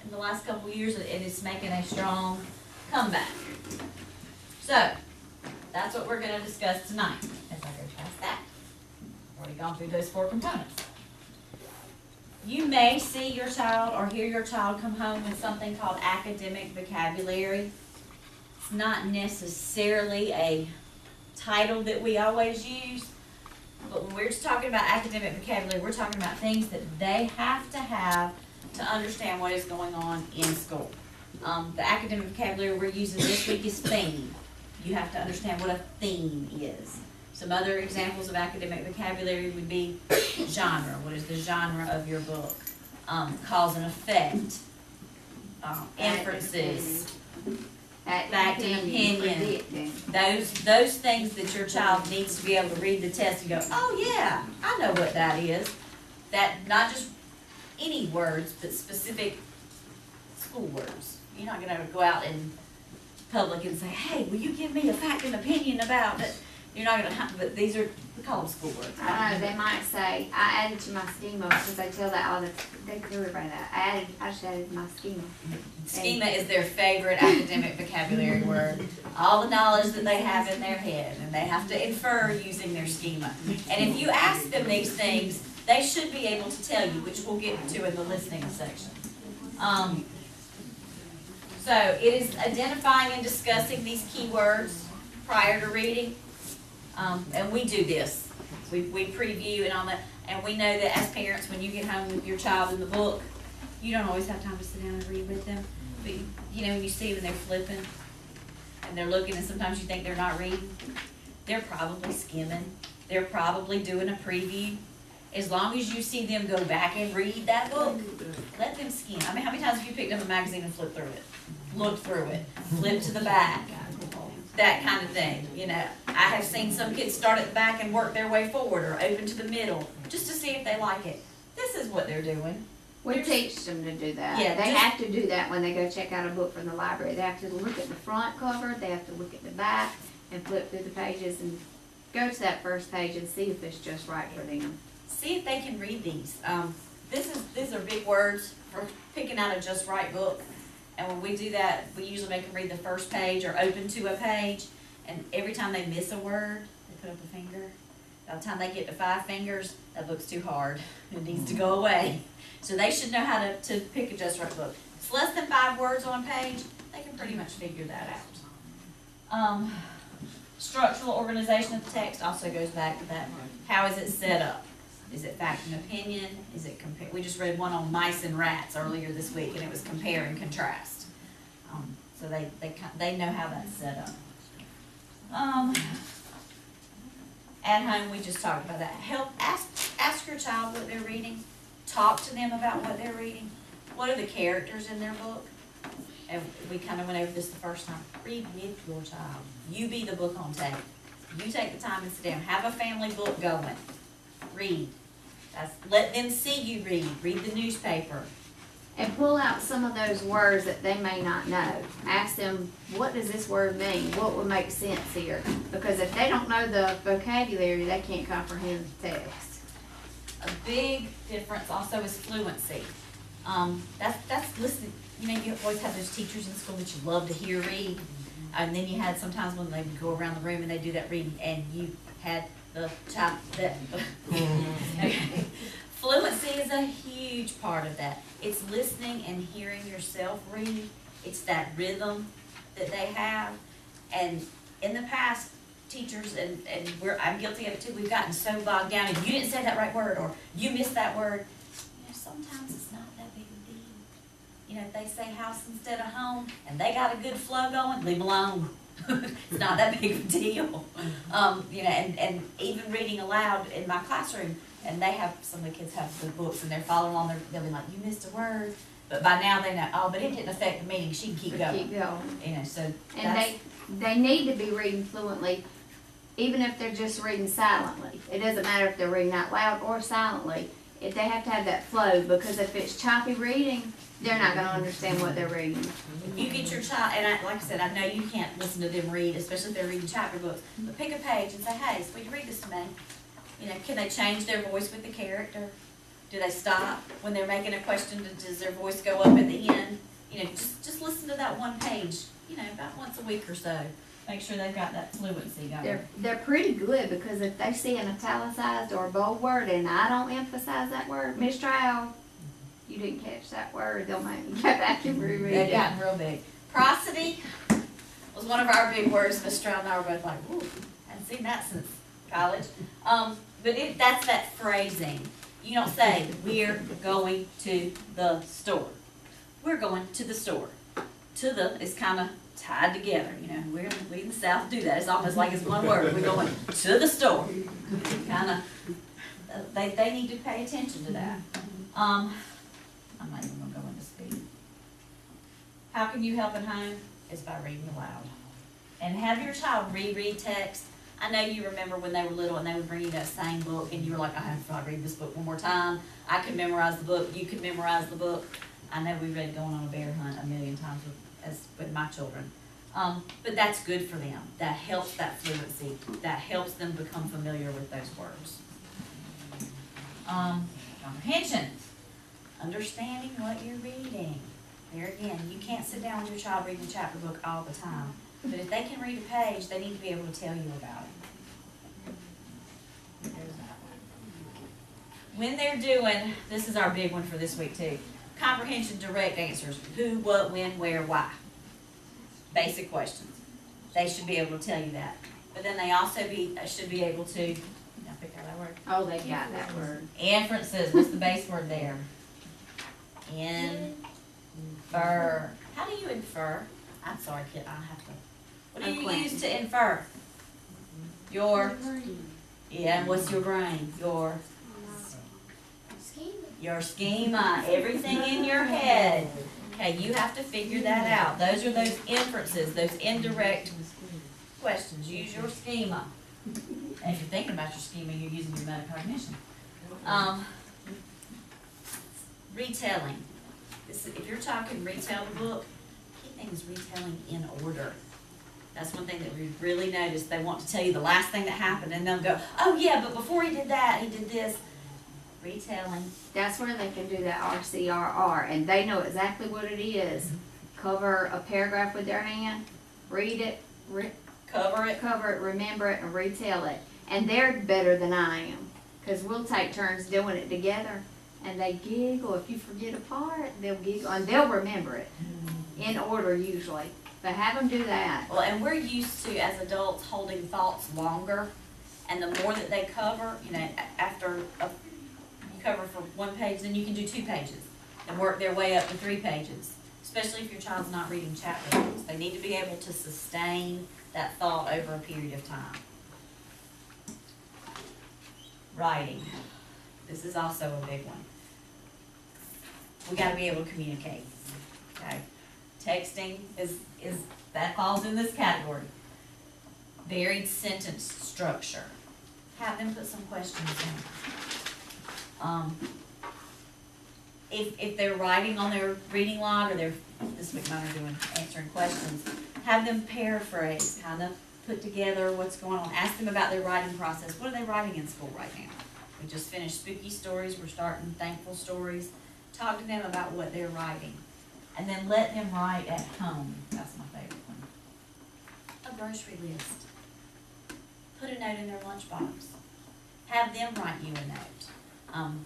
in the last couple of years, and it's making a strong comeback. So, that's what we're gonna discuss tonight, as I go past that. I've already gone through those 4 components. You may see your child or hear your child come home with something called academic vocabulary. It's not necessarily a title that we always use, but when we're just talking about academic vocabulary, we're talking about things that they have to understand what is going on in school. The academic vocabulary we're using this week is theme. You have to understand what a theme is. Some other examples of academic vocabulary would be genre. What is the genre of your book? Cause and effect. Inferences. Fact and opinion. Those things that your child needs to be able to read the test and go, oh yeah, I know what that is. That not just any words, but specific school words. You're not going to go out in public and say, hey, will you give me a fact and opinion about it? You're not going to have, but these are, we call them school words. I know, they might say, I added to my schema, because they tell that all the, they tell everybody that. I just added my schema. Schema is their favorite academic vocabulary word. All the knowledge that they have in their head, and they have to infer using their schema. And if you ask them these things, they should be able to tell you, which we'll get to in the listening section. So it is identifying and discussing these keywords prior to reading. And we do this. We preview and all that. And we know that as parents, when you get home with your child in the book, you don't always have time to sit down and read with them. But you know, when you see when they're flipping and they're looking, and sometimes you think they're not reading, they're probably skimming. They're probably doing a preview. As long as you see them go back and read that book, let them skim. I mean, how many times have you picked up a magazine and flipped through it? Looked through it, flipped to the back, that kind of thing. You know, I have seen some kids start at the back and work their way forward or open to the middle just to see if they like it. This is what they're doing. We teach them to do that. Yeah, they have to do that when they go check out a book from the library. They have to look at the front cover, they have to look at the back, and flip through the pages and go to that first page and see if it's just right for them. See if they can read these. These are big words for picking out a just right book. And when we do that, we usually make them read the first page or open to a page. And every time they miss a word, they put up a finger. By the time they get to 5 fingers, that book's too hard. It needs to go away. So they should know how to pick a just right book. If it's less than 5 words on a page, they can pretty much figure that out. Structural organization of the text also goes back to that. How is it set up? Is it fact and opinion? Is it compare? We just read one on mice and rats earlier this week, and it was compare and contrast. So they know how that's set up. At home, we just talked about that. Ask your child what they're reading. Talk to them about what they're reading. What are the characters in their book? And we kind of went over this the first time. Read with your child. You be the book on tape. You take the time and sit down. Have a family book going. Read. Let them see you read. Read the newspaper. And pull out some of those words that they may not know. Ask them, what does this word mean? What would make sense here? Because if they don't know the vocabulary, they can't comprehend the text. A big difference also is fluency. That's listening. You know, you always have those teachers in school that you love to hear read. And then you had sometimes when they would go around the room and they do that reading, and you had the child that. Okay. Fluency is a huge part of that. It's listening and hearing yourself read. It's that rhythm that they have. And in the past, teachers, and I'm guilty of it too, we've gotten so bogged down, and you didn't say that right word, or you missed that word. You know, sometimes it's not that big a deal. You know, if they say house instead of home, and they got a good flow going, leave them alone. It's not that big of a deal. You know, and even reading aloud in my classroom, and they have, some of the kids have the books and they're following along, they'll be like, you missed a word. But by now they know, oh, but it didn't affect the meaning, she can keep going. Keep going. You know, so and they need to be reading fluently, even if they're just reading silently. It doesn't matter if they're reading out loud or silently. If they have to have that flow, because if it's choppy reading, they're not going to understand what they're reading. You get your child, and like I said, I know you can't listen to them read, especially if they're reading chapter books, but pick a page and say, hey, will you read this to me? You know, can they change their voice with the character? Do they stop when they're making a question? Does their voice go up at the end? You know, just listen to that one page, you know, about once a week or so. Make sure they've got that fluency going. They're pretty good, because if they see an italicized or a bold word and I don't emphasize that word, Miss Cheraw, you didn't catch that word, they'll make me go back and reread They've it. gotten real big. Prosody was one of our big words. Miss Stroud and I were both like, "Ooh, hadn't seen that since college." But that's that phrasing. You don't say, "We're going to the store." We're going to the store. To the is kind of tied together. You know, we in the South do that. It's almost like it's one word. We're going to the store. Kind of. They need to pay attention to that. I'm not even gonna go into speed. How can you help at home? Is by reading aloud. And have your child reread text. I know you remember when they were little and they would bring you that same book and you were like, I have to read this book one more time. I could memorize the book, you could memorize the book. I know we read Going on a Bear Hunt a million times with my children. But that's good for them. That helps that fluency. That helps them become familiar with those words. Comprehension. Understanding what you're reading. There again, you can't sit down with your child reading a chapter book all the time. But if they can read a page, they need to be able to tell you about it. There's that one. When they're doing, this is our big one for this week too, comprehension direct answers. Who, what, when, where, why. Basic questions. They should be able to tell you that. But then they also should be able to, did I pick out that word? Oh, they got that word. Inferences. What's the base word there? Infer. How do you infer? I'm sorry, kid. I have to. What do you use to infer? Your. Yeah. And what's your brain? Your schema. Everything in your head. Okay. You have to figure that out. Those are those inferences. Those indirect questions. Use your schema. And if you're thinking about your schema, you're using your metacognition. Retelling. If your child can retell the book, key thing is retelling in order. That's one thing that we really noticed. They want to tell you the last thing that happened, and they'll go, oh yeah, but before he did that, he did this. Retelling. That's where they can do that RCRR, and they know exactly what it is. Cover a paragraph with their hand, read it, cover it, remember it, and retell it. And they're better than I am, because we'll take turns doing it together. And they giggle. If you forget a part, they'll giggle, and they'll remember it in order usually. But have them do that. Well, and we're used to, as adults, holding thoughts longer. And the more that they cover, you know, after you cover for 1 page, then you can do 2 pages and work their way up to 3 pages. Especially if your child's not reading chapter books. They need to be able to sustain that thought over a period of time. Writing. This is also a big one. We got to be able to communicate. Okay, texting is that falls in this category. Varied sentence structure. Have them put some questions in. If they're writing on their reading log, or this week mine are doing answering questions, have them paraphrase, kind of put together what's going on. Ask them about their writing process. What are they writing in school right now? We just finished spooky stories. We're starting thankful stories. Talk to them about what they're writing. And then let them write at home. That's my favorite one. A grocery list. Put a note in their lunchbox. Have them write you a note.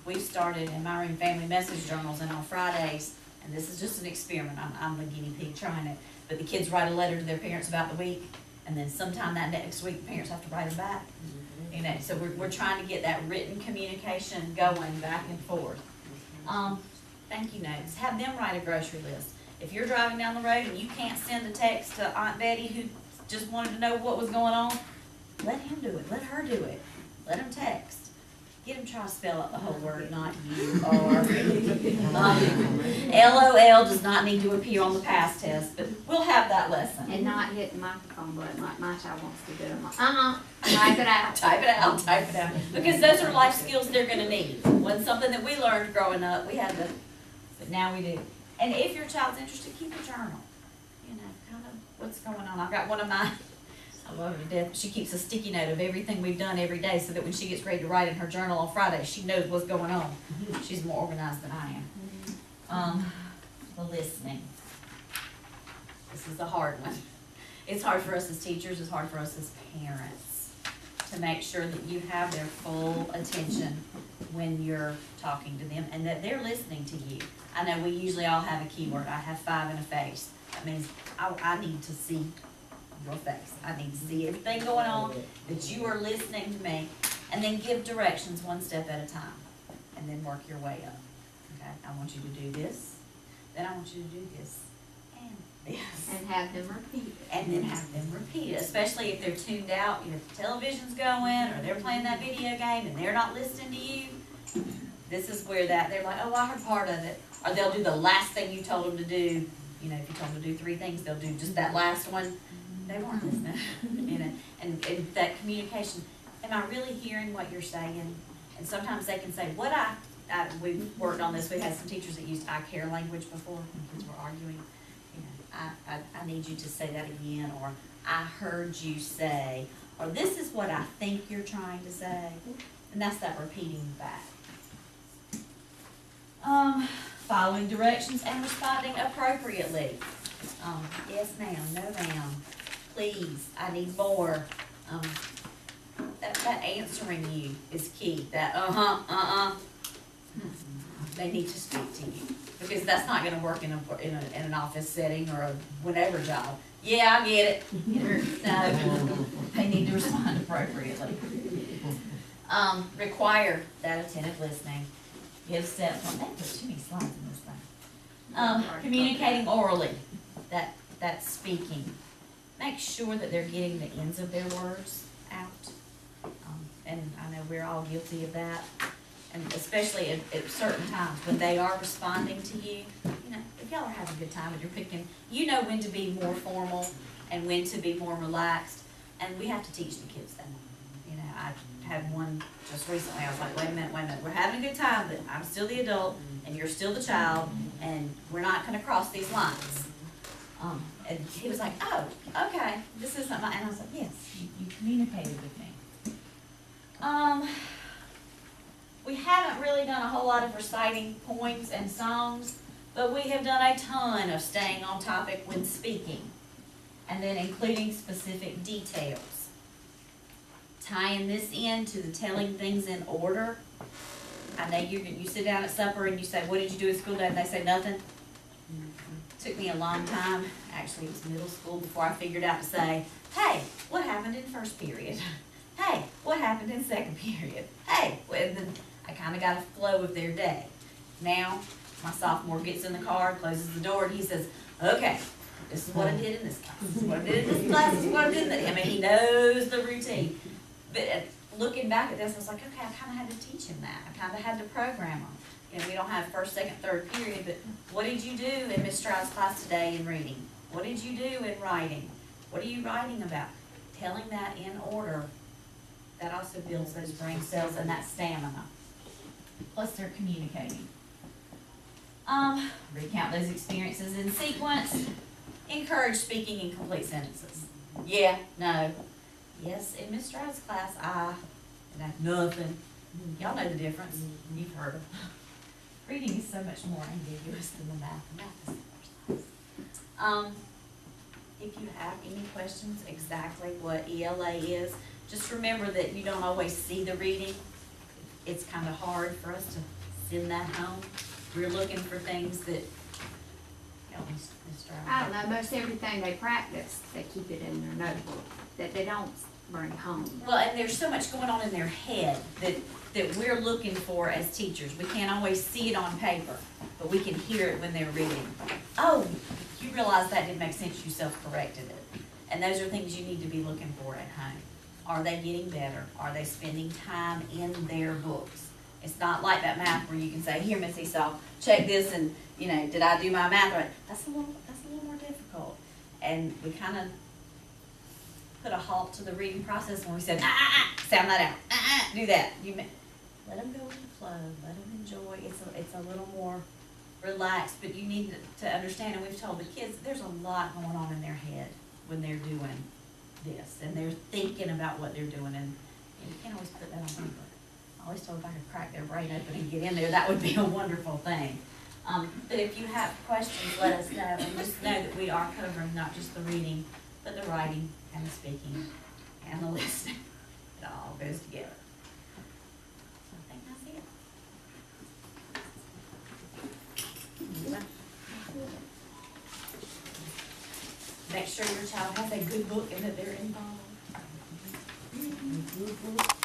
We've started in my room family message journals, and on Fridays, and this is just an experiment, I'm the guinea pig trying it, but the kids write a letter to their parents about the week, and then sometime that next week, the parents have to write them back. You know, so we're trying to get that written communication going back and forth. Thank you notes. Have them write a grocery list. If you're driving down the road and you can't send a text to Aunt Betty who just wanted to know what was going on, let him do it. Let her do it. Let him text. Get him try to spell out the whole word, not you or LOL does not need to appear on the past test, but we'll have that lesson. And not hit the microphone button like my child wants to do. I'm like, type it out. Type it out, type it out. Because those are life skills they're going to need. Wasn't something that we learned growing up. We had to, but now we do. And if your child's interested, keep a journal. You know, kind of what's going on. I've got one of my I love her to death. She keeps a sticky note of everything we've done every day so that when she gets ready to write in her journal on Friday, she knows what's going on. She's more organized than I am. The listening. This is the hard one. It's hard for us as teachers, it's hard for us as parents to make sure that you have their full attention when you're talking to them and that they're listening to you. I know we usually all have a keyword. I have 5 and a face. That means I need to see your face. I need to see everything going on, that you are listening to me, and then give directions one step at a time, and then work your way up. Okay, I want you to do this, then I want you to do this, and this. And have them repeat it. And then have them repeat it, especially if they're tuned out, if the television's going, or they're playing that video game and they're not listening to you. This is where they're like, oh, I heard part of it. Or they'll do the last thing you told them to do. If you told them to do 3 things, they'll do just that last one. They weren't listening. And that communication, am I really hearing what you're saying? And sometimes they can say, we've worked on this, we had some teachers that used I care language before when kids were arguing. I need you to say that again, or I heard you say, or this is what I think you're trying to say. And that's that repeating back. Following directions and responding appropriately. Yes ma'am, no ma'am, please, I need more. That answering you is key. That they need to speak to you, because that's not going to work in an office setting or a whatever job. Yeah, I get it. No, they need to respond appropriately. Require that attentive listening. Give steps on that. There's too many slides in this thing. Communicating orally. That's speaking. Make sure that they're getting the ends of their words out. And I know we're all guilty of that. And especially at certain times when they are responding to you, if y'all are having a good time and you're picking, when to be more formal and when to be more relaxed. And we have to teach the kids that. I had one just recently. I was like, wait a minute. We're having a good time, but I'm still the adult and you're still the child, and we're not going to cross these lines. And he was like, oh, okay, this is something. And I was like, yes, you communicated with me. We haven't really done a whole lot of reciting poems and songs, but we have done a ton of staying on topic when speaking, and then including specific details. Tying this in to the telling things in order. I know you sit down at supper and you say, what did you do at school today? And they say nothing. Took me a long time, actually it was middle school, before I figured out to say, hey, what happened in first period? Hey, what happened in second period? Hey, and then I kind of got a flow of their day. Now, my sophomore gets in the car, closes the door, and he says, okay, this is what I did in this class, this is what I did in this class, this is what I did in that. He knows the routine. But looking back at this, I was like, okay, I kind of had to teach him that. I kind of had to program him. We don't have first, second, third period, but what did you do in Miss Stroud's class today in reading? What did you do in writing? What are you writing about? Telling that in order, that also builds those brain cells and that stamina. Plus they're communicating. Recount those experiences in sequence. Encourage speaking in complete sentences. Yeah, no. Yes, in Miss Stroud's class, nothing. Y'all know the difference. You've heard of it. Reading is so much more ambiguous than the math. The math is the worst. If you have any questions exactly what ELA is, just remember that you don't always see the reading. It's kind of hard for us to send that home. We're looking for things that, Miss Stroud. I don't know, most everything they practice, they keep it in their notebook, that they don't bring home. Well, and there's so much going on in their head that we're looking for as teachers. We can't always see it on paper, but we can hear it when they're reading. Oh, you realize that didn't make sense, you self-corrected it. And those are things you need to be looking for at home. Are they getting better? Are they spending time in their books? It's not like that math where you can say, here, Miss Esau, check this and, did I do my math right? That's a little more difficult. And we kind of put a halt to the reading process when we said, sound that out, do that. Let them go with the flow, let them enjoy. It's a little more relaxed, but you need to understand, and we've told the kids, there's a lot going on in their head when they're doing this, and they're thinking about what they're doing, and you can't always put that on paper. I always told if I could crack their brain open and get in there, that would be a wonderful thing. But if you have questions, let us know, and just know that we are covering not just the reading, but the writing and the speaking and the listening. It all goes together. So I think that's it. Make sure your child has a good book and that they're involved. Good book.